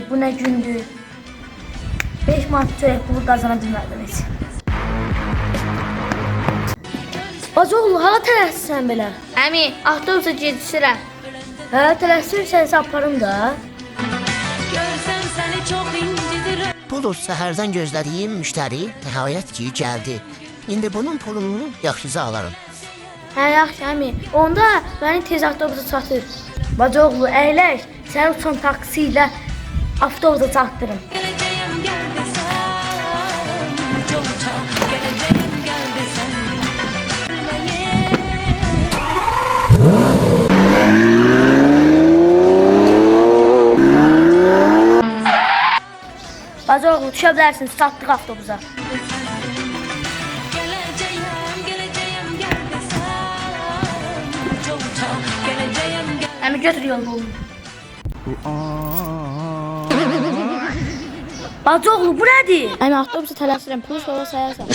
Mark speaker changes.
Speaker 1: bu nə gündür. 5 manat çörək pulu qazana bilmədim heç. Bacıoğlu, hala tələssən belə?
Speaker 2: Əmi, avtobusa gecikirəm.
Speaker 1: Hə, tələsirsən aparım da.
Speaker 3: Görsəm səni çox incidirəm.
Speaker 4: Budur səhərdən gözlədiyim müştəri nəhayət ki gəldi. İndi bunun pulunu yaxşıca alarım.
Speaker 1: Hə, yaxşı əmi. Onda məni tez avtobusa çatır. Bacıoğlu, əyləş. Səni uçan taksi ilə avtobusa çatdırım.
Speaker 3: Gələcəyəm gəl desən. Çox uçaq. Gələcəyəm gəl desən.
Speaker 1: Bacıoğlu, düşə bilərsin, çatdıq avtobusa.
Speaker 3: Gələcəyəm gəl desən. Çox uçaq. Gələcəyəm gəl.
Speaker 1: Əmi, götür yolunu oğlum. Bacıoğlu, bu nədir? Əmi, avtobusa tələsirəm, pulu sonra sayarsan.